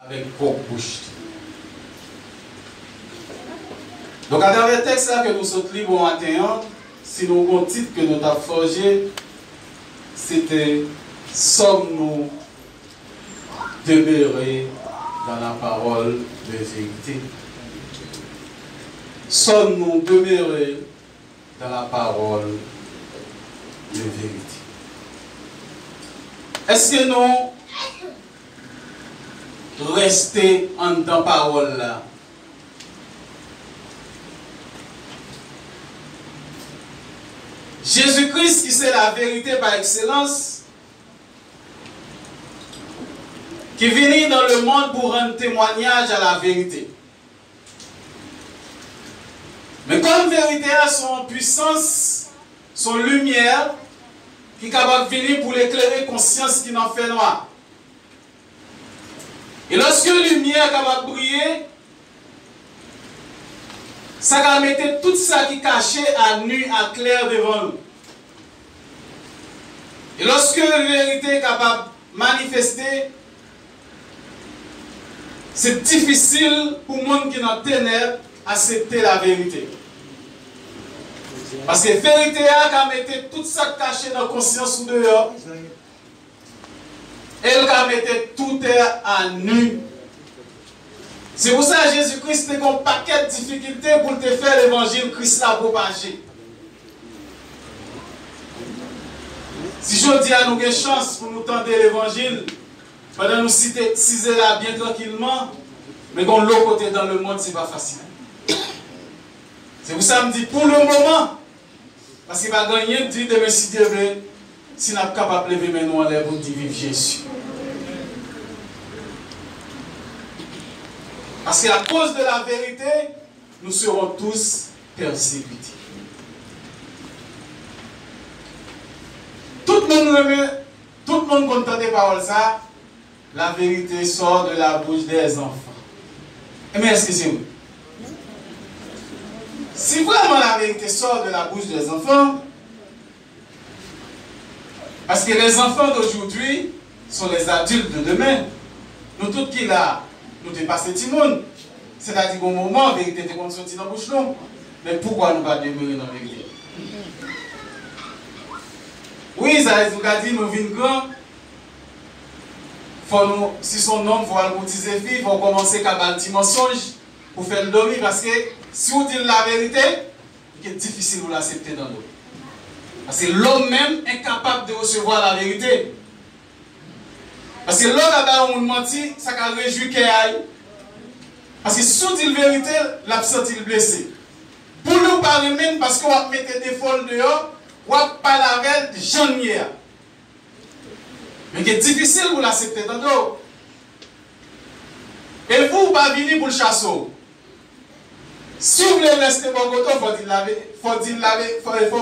avec propre bouche. Donc à travers le texte là que nous sommes libres au matin, si nous avons un titre que nous avons forgé, c'était « Sommes-nous demeurés dans la parole de vérité ?» Sommes-nous demeurés dans la parole de vérité? Est-ce que nous restons en dans parole là? Jésus-Christ, qui c'est la vérité par excellence, qui vient dans le monde pour rendre témoignage à la vérité. Mais comme vérité a son puissance, son lumière, qui est capable de venir pour l'éclairer conscience qui n'en fait noir. Et lorsque la lumière est capable de briller, ça va mettre tout ça qui est caché à nu, à clair devant nous. Et lorsque la vérité est capable de manifester, c'est difficile pour le monde qui est dans les ténèbres d'accepter la vérité. Parce que la vérité a mettre tout ça caché dans la conscience ou dehors. Elle a mettre tout à nu. C'est pour ça que Jésus-Christ a un paquet de difficultés pour te faire l'évangile Christ l'a propagé. Si je dis à nous une chance pour nous tenter l'évangile, pendant nous ciser là bien tranquillement, mais quand l'autre côté dans le monde, ce n'est pas facile. C'est pour ça que je me dis pour le moment, parce qu'il va gagner, dit demain si Dieu veut, si nous sommes capables de lever maintenant en l'air pour dire vive Jésus. Parce qu'à cause de la vérité, nous serons tous persécutés. Tout le monde entend des paroles ça, la vérité sort de la bouche des enfants. Mais est-ce que c'est vous? Si vraiment la vérité sort de la bouche des enfants, parce que les enfants d'aujourd'hui sont les adultes de demain, nous tous qui là, nous dépassons tout le monde. C'est-à-dire qu'au moment, la vérité est sortie dans la bouche, non. Mais pourquoi nous ne pas demeurer dans la vérité? Oui, ça nous a dit, nous vîmes grands. Si son homme, il faut aller cotiser fille, il faut commencer à avoir un petit mensonge pour faire le dormir. Parce que si vous dites la vérité, c'est difficile de l'accepter dans l'eau. Parce que l'homme même est incapable de recevoir la vérité. Parce que l'homme a menti, ça a réjoui qu'il aille. Parce que si vous dites la vérité, l'absent il blessé. Pour nous parler même, parce qu'on va mettre des folles dehors, on va parler avec des gens hier. Mais c'est difficile pour l'accepter dans l'eau. Et vous, vous pas venir pour le chasser. Si vous voulez rester bon côté, il faut dire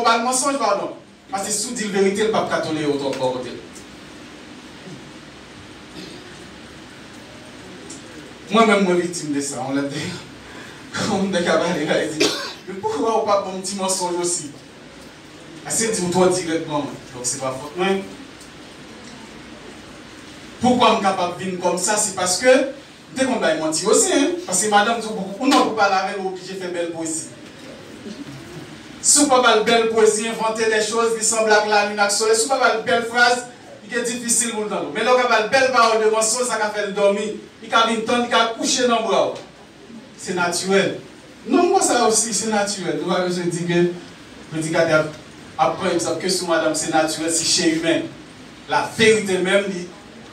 pas le mensonge, pardon. Parce que si vous dites la vérité, le pape catholique est au bon côté. Moi-même, je suis victime de ça. On l'a dit. Comme des cabarets, il dit. Mais pourquoi on pas un petit mensonge aussi? C'est dit toi directement. Donc, c'est pas faute. Mais pourquoi je suis capable de venir comme ça? C'est parce que dès qu'on va mentir aussi. Hein? Parce que madame, on n'a pas la même obligé de faire belle poésie. Si on n'a pas de belle poésie, inventer des choses qui semblent à la lune, si on n'a pas de belle phrase, il est difficile pour le temps. Mais là, on a de belles paroles de mensonge, ça a fait le dormir. Il a une tonne, il a couché dans le bras. C'est naturel. Non, moi, ça aussi, c'est naturel. Je dis que, après, exemple, que sur madame, c'est naturel, c'est chez humain. La vérité même, n'est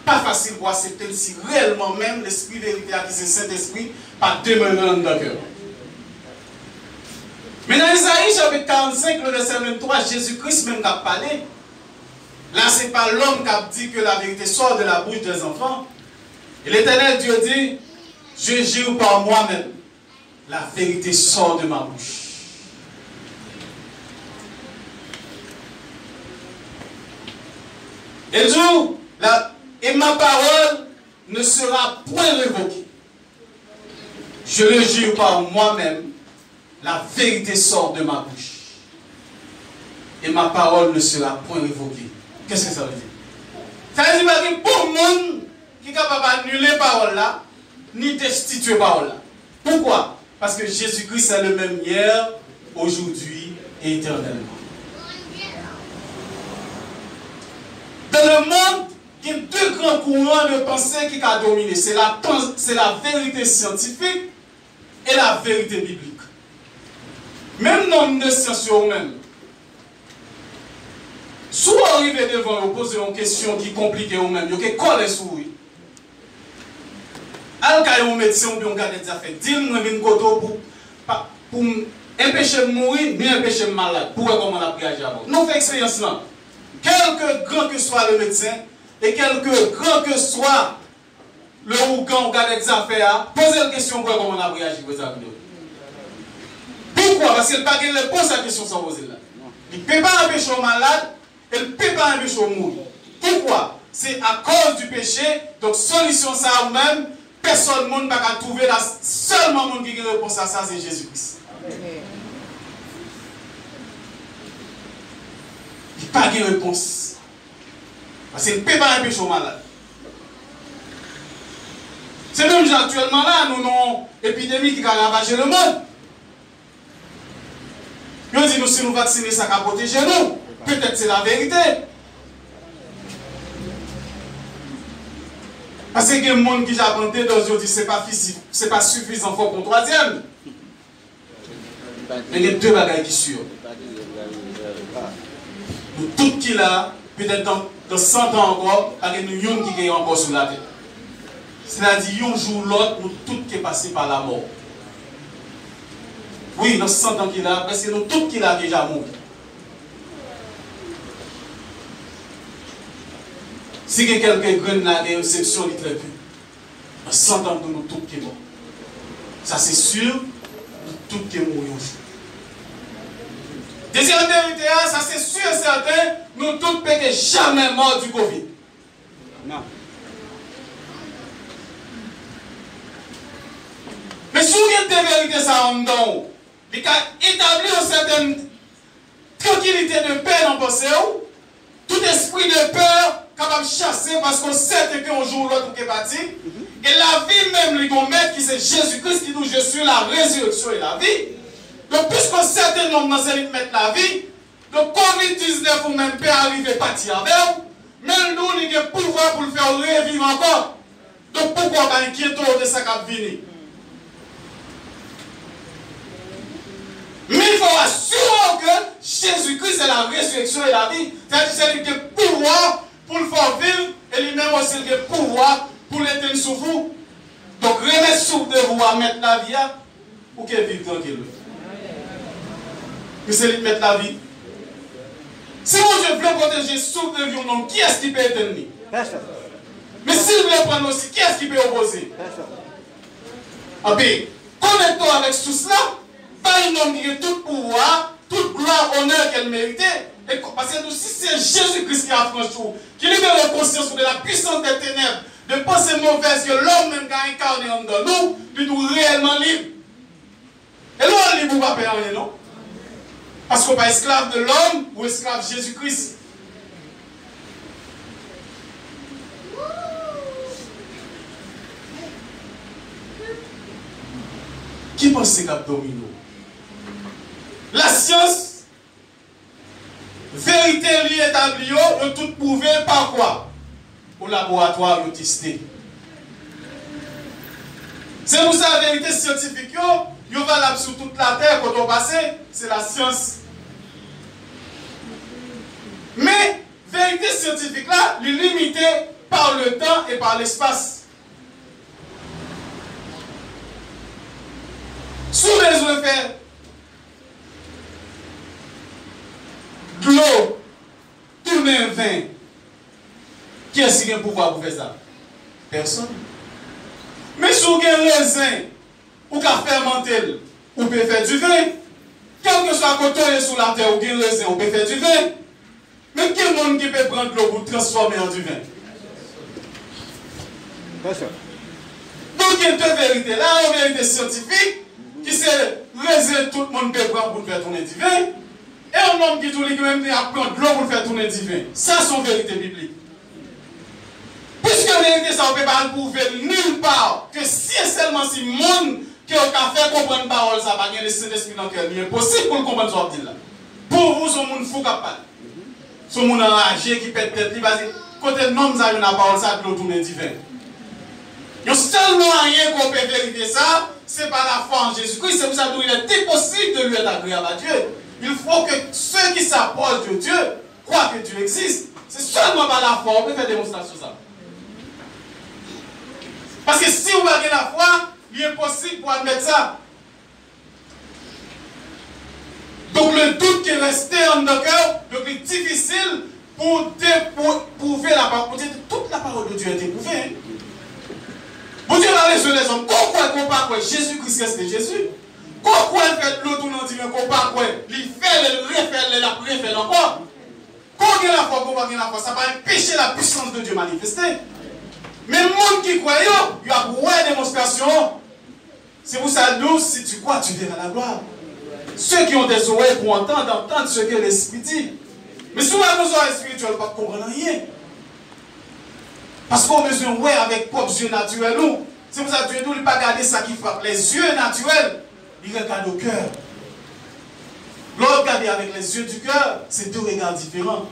pas facile pour accepter si réellement même l'esprit vérité, qui c'est Saint-Esprit, pas demeurer dans le cœur. Mais dans Isaïe, chapitre 45, le verset 23, Jésus-Christ même a parlé. Là, ce n'est pas l'homme qui a dit que la vérité sort de la bouche des enfants. Et l'Éternel Dieu dit, je jure par moi-même, la vérité sort de ma bouche. Et Dieu, et ma parole ne sera point révoquée. Je le jure par moi-même, la vérité sort de ma bouche. Et ma parole ne sera point révoquée. Qu'est-ce que ça veut dire? Ça veut dire que pour le monde qui est capable d'annuler la parole là, ni destituer parole là. Pourquoi? Parce que Jésus-Christ est le même hier, aujourd'hui et éternellement. Dans le monde, il y a deux grands courants de pensée qui ont dominé. C'est la vérité scientifique et la vérité biblique. Même dans une science même, si vous arrivez devant vous poser une question qui est compliquée ou même, vous avez collé sur vous. Alors, un médecin ou bien un garde des affaires, dis-moi pour empêcher de mourir, mais empêcher de malade. Pourquoi comment on a pris à Jabon? Nous faisons expérience là. Quelque grand que soit le médecin, et quelque grand que soit le ougan ou garde des affaires, posez la question pourquoi comment on a réagi. Pourquoi? Parce qu'il n'a pas de réponse à la question sans poser là. Il ne peut pas empêcher le malade, il ne peut pas empêcher de mourir. Pourquoi? C'est à cause du péché, donc solution ça ou même, personne ne va trouver là, seulement le monde qui a réponse à ça, c'est Jésus-Christ. Il n'y a pas de réponse. Parce qu'il ne peut pas empêcher le malade. C'est même actuellement là, nous avons une épidémie qui a ravagé le monde. Nous disons, si nous vaccinons, ça va protéger nous. Peut-être c'est la vérité. Parce que le monde qui a planté dans dit c'est pas suffisant pour le troisième. Mais il y a deux bagages qui sont sûrs. Nous tous qui là, peut-être dans 100 ans encore, avec nous qui gagnent encore sur la terre. C'est-à-dire, un jour ou l'autre, nous tous qui passés par la mort. Oui, dans 100 ans qu'il a, parce que nous tous qui l'a déjà mort. Si il y a quelques graines là, des exceptions, il est très peu. Dans 100 ans, nous tous qui morts. Ça c'est sûr, nous tous qui mourons un jour. Deuxième vérité, ça c'est sûr et certain, nous tous ne pouvons jamais mort du Covid. Non. Mais si vous avez des vérités, ça en donne. Il a établi une certaine tranquillité de paix dans le pensée. Tout esprit de peur capable de chasser parce qu'on sait qu'un jour ou l'autre on est parti. Et la vie même, les maître qui c'est Jésus-Christ qui nous je suis la résurrection et la vie. Donc puisqu'on certain nombre dans cette mettre la vie, donc Covid-19 ou même peut arriver à partir avec vous, mais nous avons le pouvoir pour le faire revivre encore. Donc pourquoi pas inquiéter de ça qui va venir? Mais il faut assurer que Jésus-Christ est la résurrection et la vie. C'est-à-dire qu'il a le pouvoir pour le faire vivre et lui-même aussi le pouvoir pour l'éteindre sur vous. Donc remettre sur de vous à mettre la vie ou qu'il vive tranquille. Mais c'est lui de mettre la vie. Si mon Dieu veut protéger sur de vie ou non, qui est-ce qui peut éteindre? Personne. Mais s'il veut prendre aussi, qui est-ce qui peut opposer? Personne. Ah bien, connectons avec tout cela. Pas un homme qui a tout pouvoir, toute gloire, honneur qu'elle méritait. Et parce que si c'est Jésus-Christ qui a franchi, qui libère la conscience de la puissance des ténèbres, de pensées mauvaises que l'homme même qui a incarné en nous, puis nous réellement libre. Et l'homme libre, vous ne pouvez pas rien, non? Parce qu'on n'est pas esclave de l'homme ou esclave de Jésus-Christ. Qui pense que c'est domino? La science, vérité liée établie, de tout prouvé par quoi? Au laboratoire, de tester. C'est pour ça la vérité scientifique, il est valable sur toute la terre quand on passe, c'est la science. Mais, vérité scientifique là, elle est limitée par le temps et par l'espace. Sous besoin de faire de l'eau, tourner un vin, qui est-ce qui a le pouvoir pour faire ça? Personne. Mais si vous avez un raisin, ou qu'à fermenter, vous pouvez faire du vin. Quel que soit côté sur la terre, vous avez un raisin, vous pouvez faire du vin. Mais quel monde qui peut prendre l'eau pour transformer en du vin? Personne. Donc il y a deux vérités. Là, une vérité scientifique, qui c'est raisin, tout le monde peut prendre pour faire tourner du vin. Et un homme qui tout lui-même à prendre l'eau pour faire tourner du vin. Ça, c'est une vérité biblique. Puisque la vérité, ça ne peut pas le prouver nulle part que si si monde qui a fait comprendre parole, ça va gagner le Saint-Esprit dans le cœur. Il est impossible pour le comprendre ce qu'il dit là. Pour vous, ce monde fou capable. Ce monde enragé qui pète tête, il va dire, côté nom, ça a une parole, ça a tourner divin. Le seul moyen qu'on peut vérifier ça, c'est par la foi en Jésus-Christ. C'est pour ça qu'il est impossible de lui être agréable à Dieu. Il faut que ceux qui s'approchent de Dieu croient que Dieu existe. C'est seulement par la foi qu'on peut faire démonstration de ça. Parce que si vous avez la foi, il est impossible pour admettre ça. Donc le doute qui est resté en nos cœurs, donc il est difficile pour prouver la parole. Toute la parole de Dieu est éprouvée. Hein? Bon Dieu va les les hommes. Pourquoi qu'on parle quoi Jésus-Christ reste Jésus? Pourquoi il fait l'autre non dit qu'on parle quoi? Il fait le refait encore. Quand on a la foi, qu'on va la foi, ça va empêcher la puissance de Dieu manifestée. Mais le monde qui croit, il y a une démonstration. C'est pour ça, nous, si tu crois, tu verras la gloire. Ceux qui ont des oreilles pour entendre ce que l'Esprit dit. Mais si on a nos oreilles spirituelles, on ne va pas comprendre rien. Parce qu'on a besoin de voir avec propres yeux naturels. C'est pour ça que Dieu ne peut pas garder ça qui frappe. Les yeux naturels, il regarde au cœur. L'autre regarder avec les yeux du cœur, c'est deux regards différents.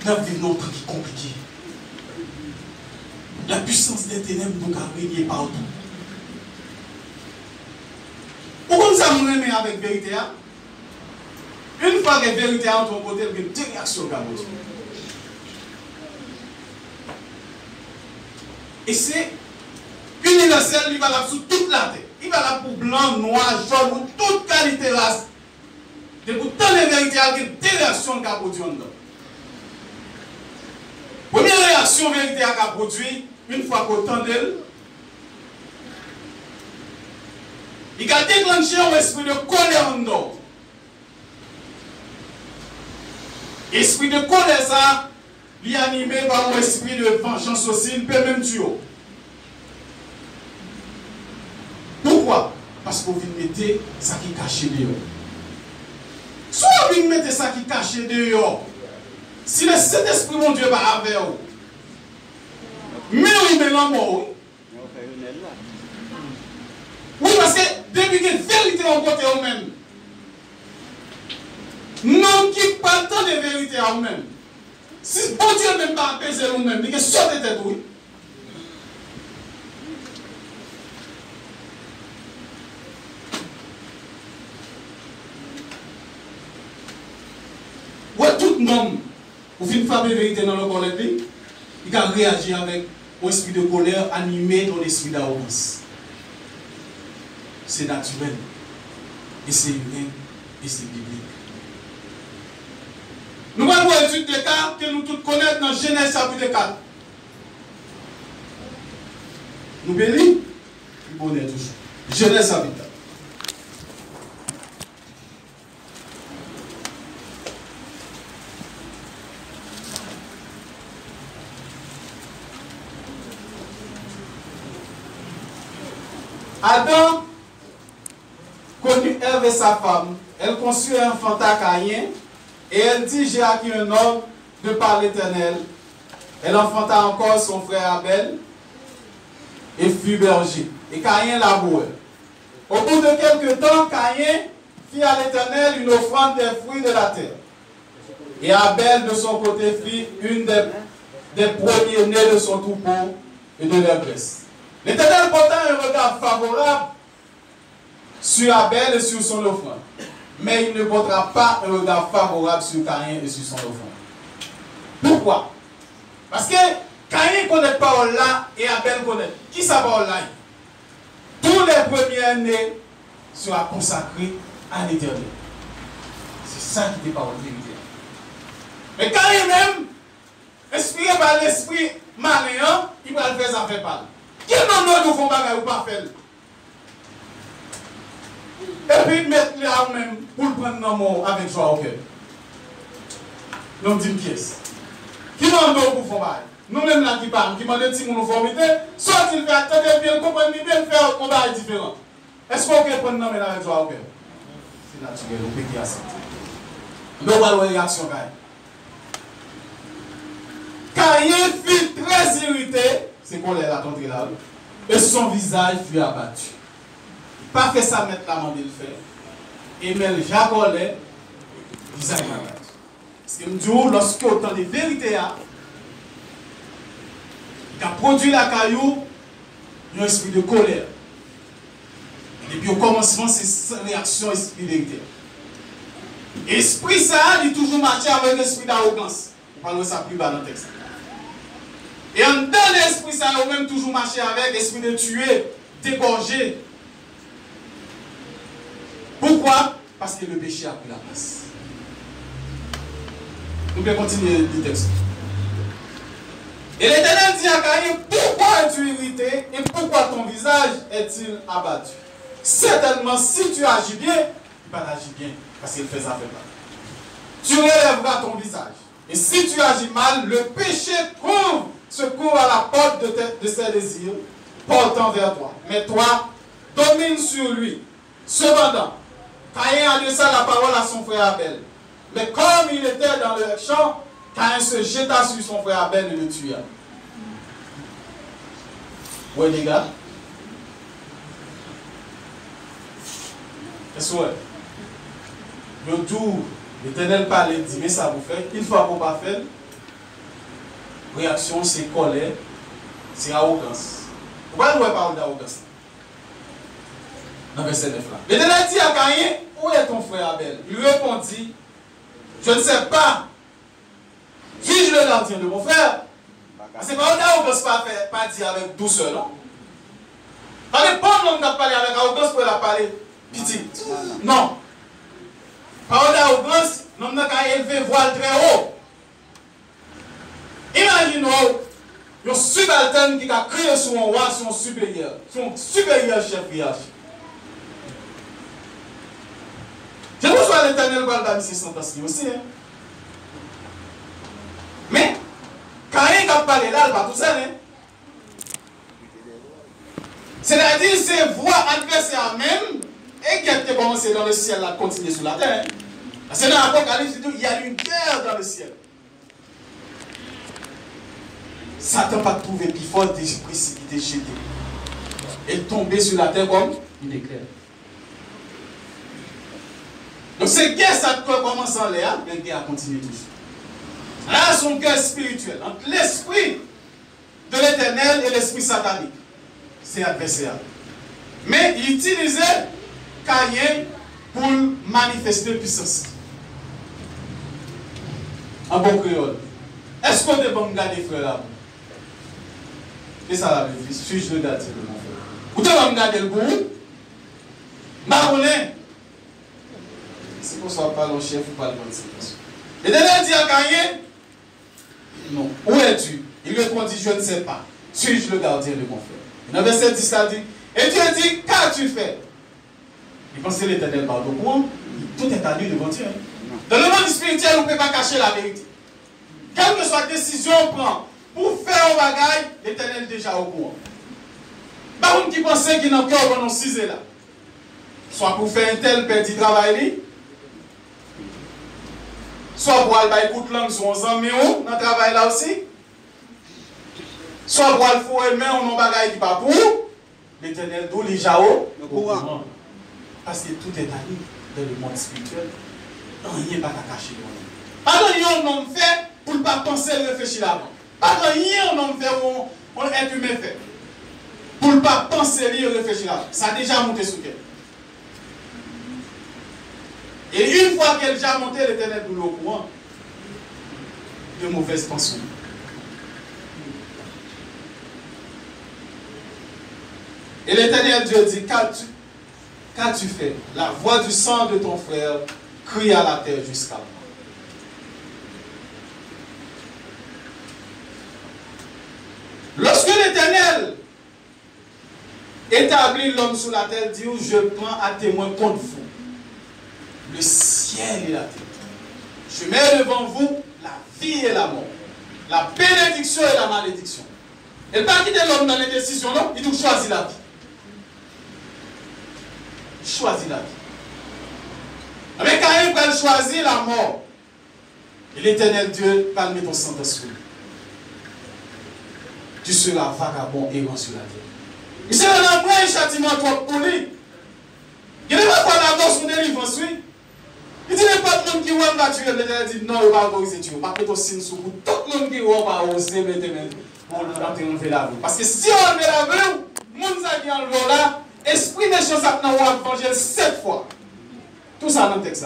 Nous vivons un temps qui est compliqué. La puissance des ténèbres nous a régné partout. Pourquoi nous avons aimé avec vérité? Une fois que la vérité est en ton côté, il y a deux réactions qui ont. Et c'est universel, il va là sur toute la terre. Il va là pour blanc, noir, jaune, pour toute qualité race. Et pour tant de vérité, il y a deux réactions qui ont produit en dedans. Première réaction vérité a produit, une fois qu'on entend d'elle, il a déclenché un esprit de colère en nous. Esprit de colère, ça, il est animé par un esprit de vengeance aussi, il peut même tuer. Pourquoi? Parce qu'on vient mettre ça qui est caché dehors. Soit on vient mettre ça qui est caché dehors. Si le Saint-Esprit, mon Dieu, va avec vous, mais oui, mais non, moi, oui, parce que depuis que la vérité en côté vous-même, non qui pas tant de vérité à vous-même. Si bon Dieu même pas apaiser vous-même, il est sorti de tête, oui. Ouais, tout le monde. Ou fin faire la vérité dans le corps, il a réagi avec un esprit de colère animé dans l'esprit d'arrogance. C'est naturel, et c'est humain, et c'est biblique. Nous allons voir l'étude des cas que nous tous connaissons dans Genèse chapitre 4. Nous bénissons, nous connaissons toujours. Genèse chapitre 4. Adam connut Ève et sa femme. Elle conçut et enfanta Caïn. Et elle dit, j'ai acquis un homme de par l'Éternel. Elle enfanta encore son frère Abel et fut berger. Et Caïn labourait. Au bout de quelques temps, Caïn fit à l'Éternel une offrande des fruits de la terre. Et Abel, de son côté, fit une des premiers-nés de son troupeau et de leur graisse. L'Éternel porta un regard favorable sur Abel et sur son offrande. Mais il ne portera pas un regard favorable sur Caïn et sur son offrande. Pourquoi? Parce que Caïn connaît parole là et Abel connaît. Qui sa parole là? Tous les premiers-nés seront consacrés à l'Éternel. C'est ça qui est parole de vérité. Mais Caïn même, inspiré par l'esprit malin, il va le faire ça fait parler. Qui non nous font bagarre ou pas faire? Et puis mettre là même pour le prendre dans mon avec joie au cœur. Nous disons pièce. Qui non pour faire bagarre? Nous-mêmes là qui parlons, qui demandent si nous formité, soit il fait attendre bien comprendre bien faire un bagarre différent. Est-ce qu'on peut prendre dans avec joie au cœur? C'est naturel, on peut dire ça. Nous allons voir la réaction Caïn. Caïn fut très très irrité, c'est qu'on l'a attendu là, et son visage fut abattu. Pas fait ça mettre la main de le faire. Et même Jacques Olé, visage abattu. Parce que nous disons, lorsque autant de vérité a, qui a produit la caillou, il y a un esprit de colère. Et puis au commencement, c'est sa réaction esprit de vérité. Esprit ça, il toujours marché avec l'esprit d'arrogance. On parle de ça plus bas dans le texte. Et en dedans l'esprit ça, il même toujours marché avec l'esprit de tuer, d'égorger. Pourquoi? Parce que le péché a pris la place. Nous pouvons continuer le texte. Et l'Éternel dit à Caïn, pourquoi es-tu irrité et pourquoi ton visage est-il abattu? Certainement, si tu agis bien, il va agir bien, parce qu'il fait ça fait pas. Tu relèveras ton visage. Et si tu agis mal, le péché se court à la porte de ses désirs, portant vers toi. Mais toi, domine sur lui. Cependant, Caïn adressa la parole à son frère Abel. Mais comme il était dans le champ, Caïn se jeta sur son frère Abel et le tua. Ouais, les gars. Qu'est-ce que c'est? Le tout, l'Éternel parlait, dit, mais ça vous fait. Une fois qu'on va faire, réaction, c'est colère, c'est arrogance. Pourquoi nous parlons d'arrogance? Dans verset 9 là. L'Éternel dit à Caïn, où est ton frère Abel? Il lui répondit, je ne sais pas. Suis-je le gardien de mon frère? C'est pas d'arrogance pas dire avec douceur, non? Ça dépend de l'homme qui a parlé avec arrogance pour la parler petit. Non. Parole d'arrogance, l'homme qui a élevé voile très haut. Imaginons un subalterne qui a crié sur un roi, son supérieur chef hiérarchique. Je vous souhaite l'Éternel va le ces sentences aussi. Hein? Mais, Caïn qui a parlé là, il va tout seul. Hein? C'est-à-dire, c'est voix adversaire même, et qui a commencé dans le ciel, là, continuer sur la terre. Hein? C'est dans l'Apocalypse, il y a une guerre dans le ciel. Satan va trouver plus fort des précipités jetés. Et tomber sur la terre comme une éclair. Donc cette guerre, ça commence en l'air, mais la guerre continue toujours. Là, son guerre spirituelle, entre l'esprit de l'éternel et l'esprit satanique. C'est adversaire. Mais il utilisait Caïn pour manifester puissance. En bon créole. Est-ce qu'on est bon de garder frère là? Et ça la vie, suis-je le gardien de mon frère? Vous devez me garder le goût? Marronné. C'est pour ça qu'on parle au chef ou pas le bon situation. Et l'Éternel dit à Caïn, non, où es-tu? Il répondit, je ne sais pas. Suis-je le gardien de mon frère? Et dans verset 10, il dit, et Dieu dit, qu'as-tu fait? Il pensait l'Éternel parle au courant, tout est à lui devant Dieu. Dans le monde spirituel, on ne peut pas cacher la vérité. Quelle que soit la décision qu'on prend pour faire un bagage, l'Éternel est déjà au courant. Par contre, qui pensait qu'il n'a qu'à avoir 6 là. Soit pour faire un tel petit travail, soit pour aller écouter langue sur 11 ans, mais on dans le travail là aussi. Soit pour aller faire mais on n'a pas qui pas pour. L'Éternel d'où les jao. Parce que tout est allé dans le monde spirituel. Rien n'est pas caché. Pas de rien on fait pour ne pas penser et réfléchir là-bas. Pas de rien on fait on est humain fait. Pour ne pas penser et réfléchir là-bas. Ça a déjà monté sous terre. Et une fois qu'elle a déjà monté, l'Éternel nous au courant de mauvaises pensées. Et l'Éternel Dieu dit, qu'as-tu fait? La voix du sang de ton frère crie à la terre jusqu'à moi. Lorsque l'Éternel établit l'homme sur la terre, dit, je prends à témoin contre vous le ciel et la terre. Je mets devant vous la vie et la mort, la bénédiction et la malédiction. Il ne pas quitter l'homme dans les décisions, non, il doit choisir la vie. Choisis la vie. Mais quand il va choisir la mort, et l'Éternel Dieu va mettre ton sang sur lui. tu seras vagabond errant sur la terre. Il sera un vrai châtiment trop pour lui. Il n'est pas d'abord son délivrance, oui. Il dit pas de monde qui voit naturel, il dit non, il ne va pas autoriser Dieu. Pas que tu signe sur vous. Tout le monde qui voit pas oser mettre pour enlever la vie. Parce que si on enlève la vie, le monde qui enlève là, esprit des choses à venger 7 fois. Tout ça dans le texte.